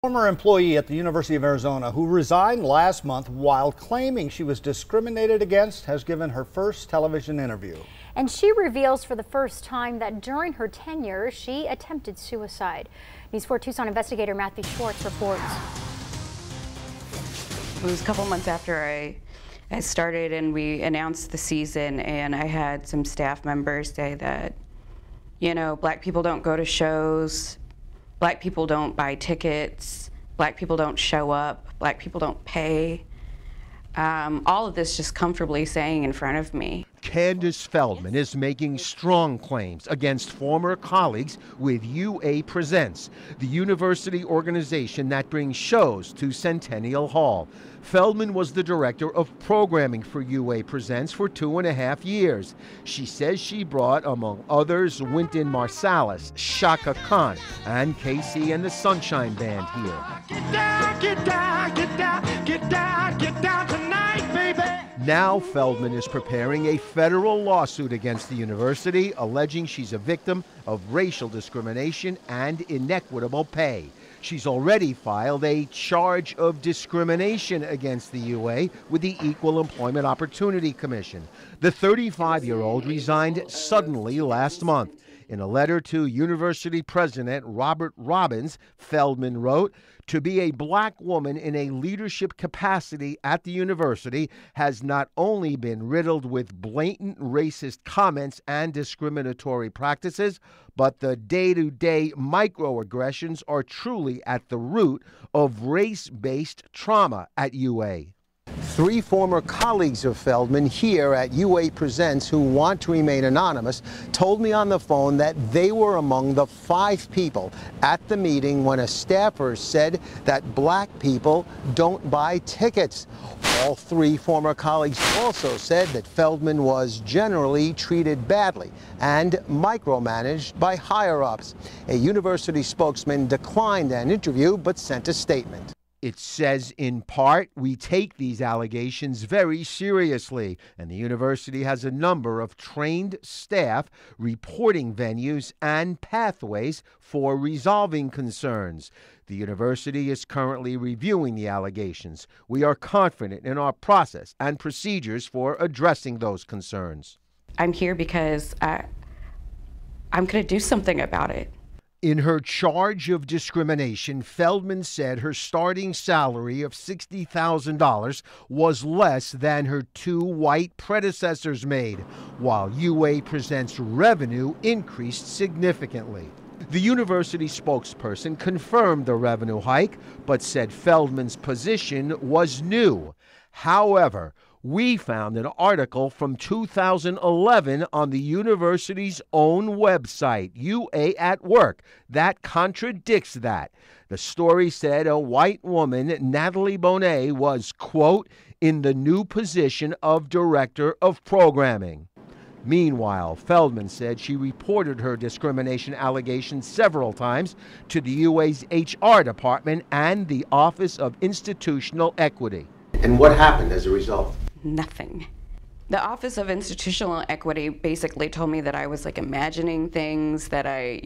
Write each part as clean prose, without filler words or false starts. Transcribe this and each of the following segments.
Former employee at the University of Arizona who resigned last month while claiming she was discriminated against has given her first television interview. And she reveals for the first time that during her tenure, she attempted suicide. News 4 Tucson investigator Matthew Schwartz reports. It was a couple months after I started and we announced the season, and I had some staff members say that, you know, black people don't go to shows, black people don't buy tickets, black people don't show up, black people don't pay. All of this just comfortably saying in front of me. Candace Feldman is making strong claims against former colleagues with UA Presents, the university organization that brings shows to Centennial Hall. Feldman was the director of programming for UA Presents for 2.5 years. She says she brought, among others, Wynton Marsalis, Shaka Khan, and KC and the Sunshine Band here. Get down, get down, get down, get down, get down tonight, baby. Now Feldman is preparing a federal lawsuit against the university, alleging she's a victim of racial discrimination and inequitable pay. She's already filed a charge of discrimination against the UA with the Equal Employment Opportunity Commission. The 35-year-old resigned suddenly last month. In a letter to University President Robert Robbins, Feldman wrote, "To be a black woman in a leadership capacity at the university has not only been riddled with blatant racist comments and discriminatory practices, but the day-to-day microaggressions are truly at the root of race-based trauma at UA." 3 former colleagues of Feldman here at UA Presents who want to remain anonymous told me on the phone that they were among the 5 people at the meeting when a staffer said that black people don't buy tickets. All 3 former colleagues also said that Feldman was generally treated badly and micromanaged by higher-ups. A university spokesman declined an interview but sent a statement. It says, in part, "We take these allegations very seriously, and the university has a number of trained staff reporting venues and pathways for resolving concerns. The university is currently reviewing the allegations. We are confident in our process and procedures for addressing those concerns." I'm here because I'm going to do something about it. In her charge of discrimination, Feldman said her starting salary of $60,000 was less than her 2 white predecessors made, while UA Presents revenue increased significantly. The university spokesperson confirmed the revenue hike, but said Feldman's position was new. However, we found an article from 2011 on the university's own website, UA at Work, that contradicts that. The story said a white woman, Natalie Bonet, was, quote, in the new position of director of programming. Meanwhile, Feldman said she reported her discrimination allegations several times to the UA's HR department and the Office of Institutional Equity. And what happened as a result? Nothing. The Office of Institutional Equity basically told me that I was like imagining things, that I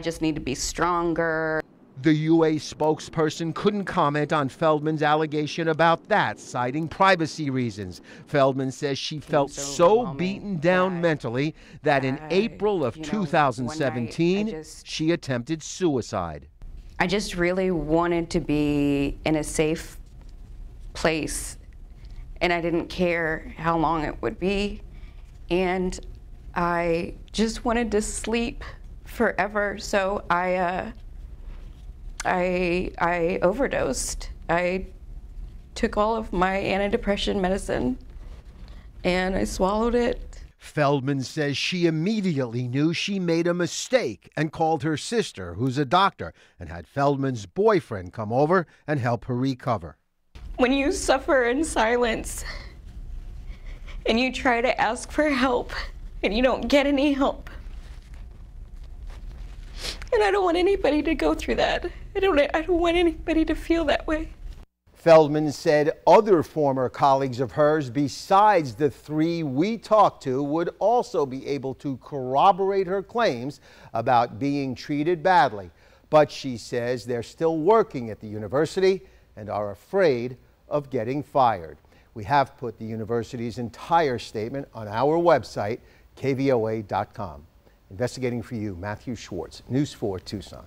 just need to be stronger. The UA spokesperson couldn't comment on Feldman's allegation about that, citing privacy reasons. Feldman says she felt so beaten down mentally that in April of 2017, she attempted suicide. I just really wanted to be in a safe place, and I didn't care how long it would be, and I just wanted to sleep forever. So I overdosed. I took all of my antidepressant medicine and I swallowed it. Feldman says she immediately knew she made a mistake and called her sister, who's a doctor, and had Feldman's boyfriend come over and help her recover. When you suffer in silence and you try to ask for help and you don't get any help, and I don't want anybody to go through that. I don't want anybody to feel that way. Feldman said other former colleagues of hers, besides the 3 we talked to, would also be able to corroborate her claims about being treated badly. But she says they're still working at the university and are afraid of getting fired. We have put the university's entire statement on our website, KVOA.com. Investigating for you, Matthew Schwartz, News 4 Tucson.